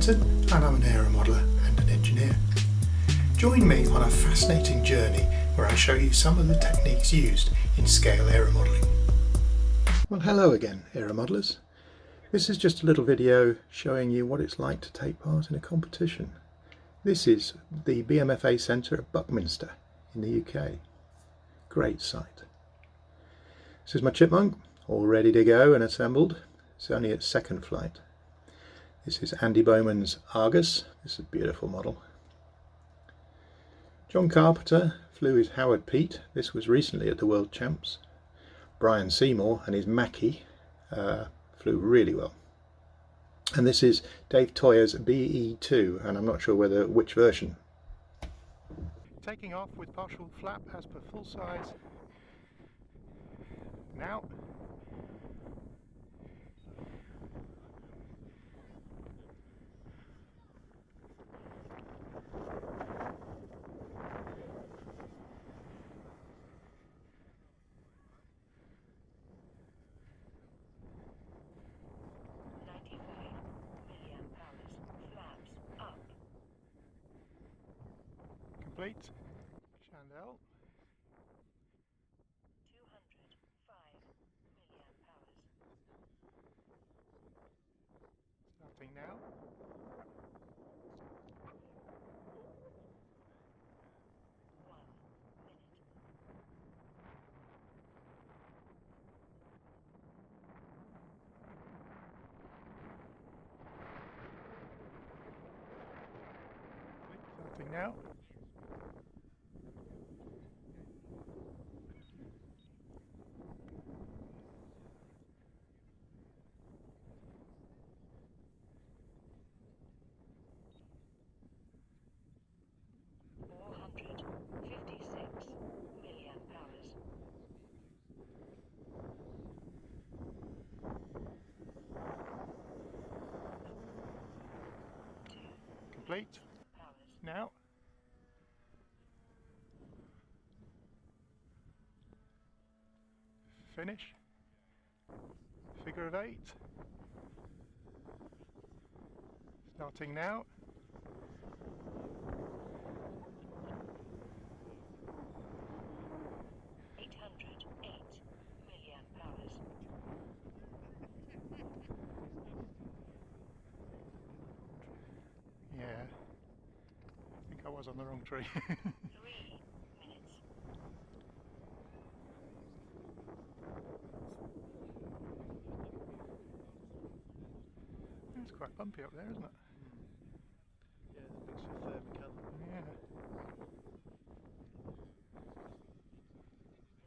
Wilson and I'm an aeromodeller and an engineer. Join me on a fascinating journey where I show you some of the techniques used in scale aeromodelling. Well, hello again, aeromodelers. This is just a little video showing you what it's like to take part in a competition. This is the BMFA Centre at Buckminster in the UK. Great site. This is my Chipmunk, all ready to go and assembled. It's only its second flight. This is Andy Bowman's Argus. This is a beautiful model. John Carpenter flew his Howard Pete. This was recently at the World Champs. Brian Seymour and his Mackie flew really well. And this is Dave Toyer's BE2, and I'm not sure which version. Taking off with partial flap as per full size. Now. Complete. Chandelle. 205 milliamp hours. Starting now. Starting now. Complete. Now. Finish. Figure of 8. Starting now. Yeah, I think I was on the wrong tree. 3 minutes. It's quite bumpy up there, isn't it? Yeah, there's a mixture of thermic and... Yeah.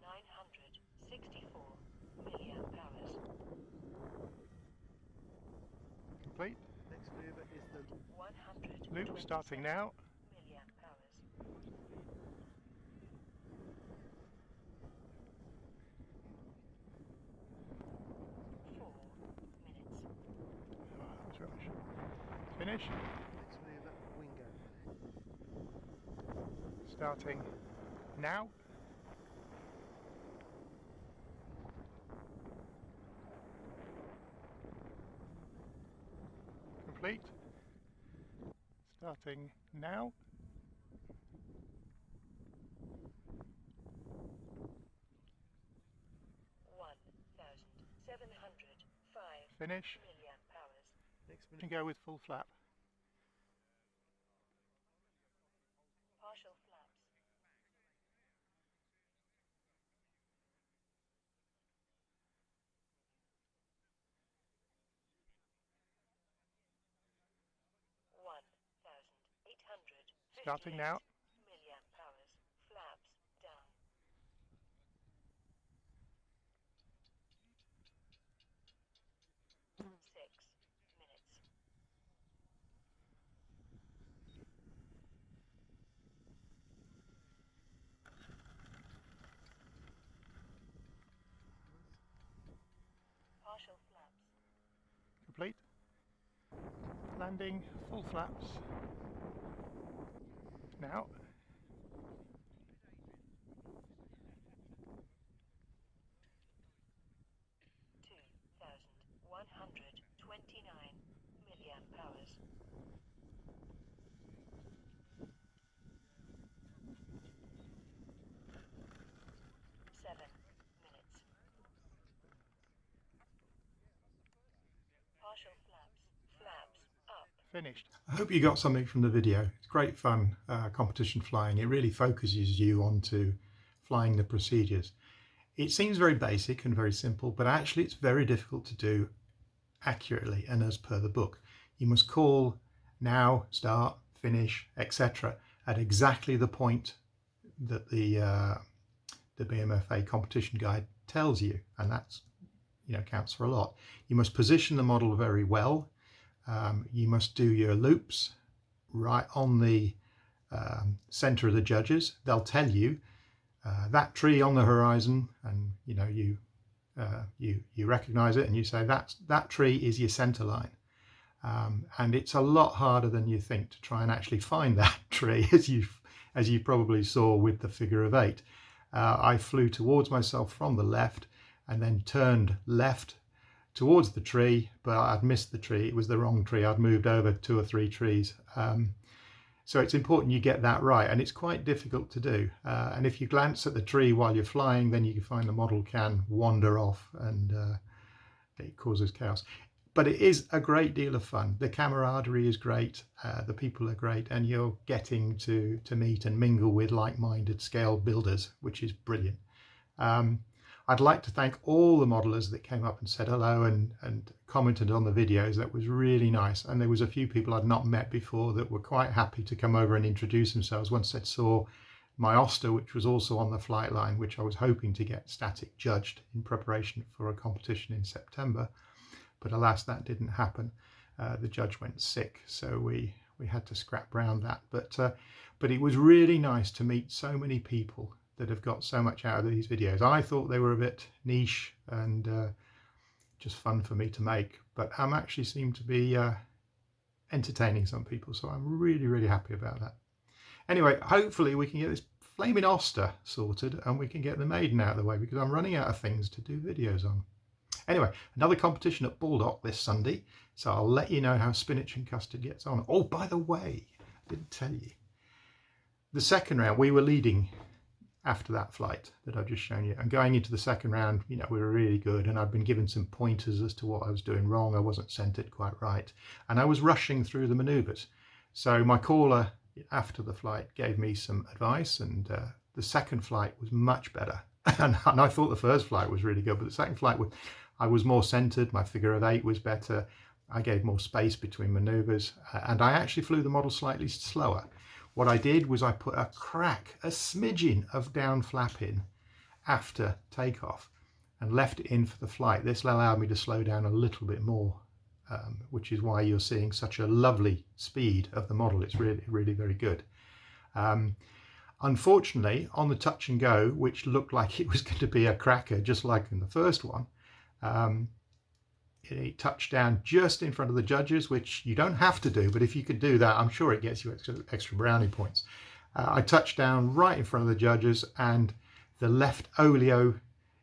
964 milliamp hours. Complete. Next maneuver is the 100 loop starting now. milliamp hours. 4 minutes. Oh, that was rubbish. Finish. next maneuver, wingo. Starting now. Complete. Starting now. Finish. Milliamp hours. Next And maneuver, go with full flap. Partial flaps. Starting now. Milliamp hours. Flaps down. 6 minutes. Partial flaps. Complete. Landing, full flaps. Now. 129 milliamp hours. finished. I hope you got something from the video. It's great fun, competition flying. It really focuses you onto flying the procedures. It seems very basic and very simple, but actually it's very difficult to do accurately and as per the book. You must call now, start, finish, etc. at exactly the point that the BMFA competition guide tells you, and that's, counts for a lot. You must position the model very well. You must do your loops right on the center of the judges. They'll tell you that tree on the horizon, and you recognize it and you say that tree is your center line. And it's a lot harder than you think to try and actually find that tree, as you probably saw with the figure of 8. I flew towards myself from the left and then turned left towards the tree, but I'd missed the tree. It was the wrong tree. I'd moved over 2 or 3 trees. So it's important you get that right, and it's quite difficult to do. And if you glance at the tree while you're flying, then you can find the model can wander off, and it causes chaos. But it is a great deal of fun. The camaraderie is great, the people are great, and you're getting to meet and mingle with like-minded scale builders, which is brilliant. I'd like to thank all the modelers that came up and said hello and commented on the videos. That was really nice. And there was a few people I'd not met before that were quite happy to come over and introduce themselves once they saw my Oster, which was also on the flight line, which I was hoping to get static judged in preparation for a competition in September. But alas, that didn't happen. The judge went sick, so we had to scrap around that. But it was really nice to meet so many people that have got so much out of these videos. I thought they were a bit niche and just fun for me to make, but actually seem to be entertaining some people, so I'm really, really happy about that. Anyway, hopefully we can get this flaming Oster sorted and we can get the maiden out of the way, because I'm running out of things to do videos on. Anyway, another competition at Baldock this Sunday, so I'll let you know how Spinach and Custard gets on. Oh, by the way, I didn't tell you. The second round, we were leading after that flight that I've just shown you, and going into the second round, we were really good, and I'd been given some pointers as to what I was doing wrong. I wasn't centered quite right, and I was rushing through the maneuvers. So my caller after the flight gave me some advice, and the second flight was much better. And I thought the first flight was really good, but the second flight I was more centered. My figure of 8 was better. I gave more space between maneuvers, and I actually flew the model slightly slower. What I did was I put a smidgen of down flap in after takeoff and left it in for the flight. This allowed me to slow down a little bit more, which is why you're seeing such a lovely speed of the model. It's really, really very good. Unfortunately, on the touch and go, which looked like it was going to be a cracker, just like in the first one, it touched down just in front of the judges, which you don't have to do, but if you could do that, I'm sure it gets you extra brownie points. I touched down right in front of the judges, and the left oleo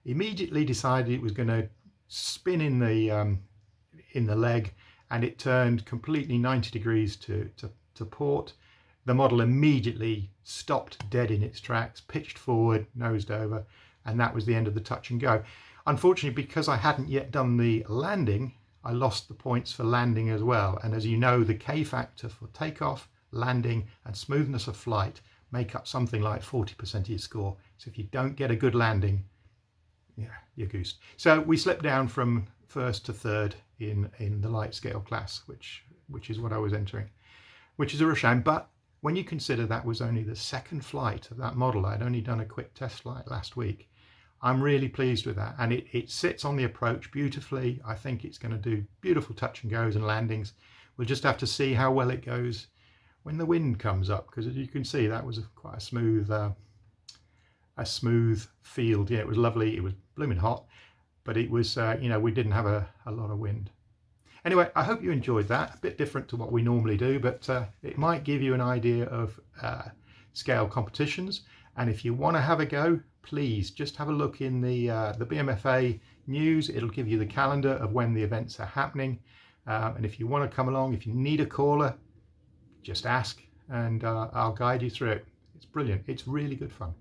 immediately decided it was going to spin in the leg, and it turned completely 90 degrees to port. The model immediately stopped dead in its tracks, pitched forward, nosed over, and that was the end of the touch and go. Unfortunately, because I hadn't yet done the landing, I lost the points for landing as well. And as you know, the K factor for takeoff, landing, and smoothness of flight make up something like 40% of your score. So if you don't get a good landing, yeah, you're goosed. So we slipped down from first to third in the light scale class, which is what I was entering, which is a real shame. But when you consider that was only the second flight of that model, I'd only done a quick test flight last week, I'm really pleased with that. And it sits on the approach beautifully. I think it's going to do beautiful touch and goes and landings. We'll just have to see how well it goes when the wind comes up, because as you can see, that was quite a smooth field. Yeah, it was lovely. It was blooming hot, but it was, we didn't have a lot of wind. Anyway, I hope you enjoyed that. A bit different to what we normally do, but it might give you an idea of scale competitions. And if you want to have a go, please just have a look in the BMFA news. It'll give you the calendar of when the events are happening. And if you want to come along, if you need a caller, just ask and I'll guide you through it. It's brilliant. It's really good fun.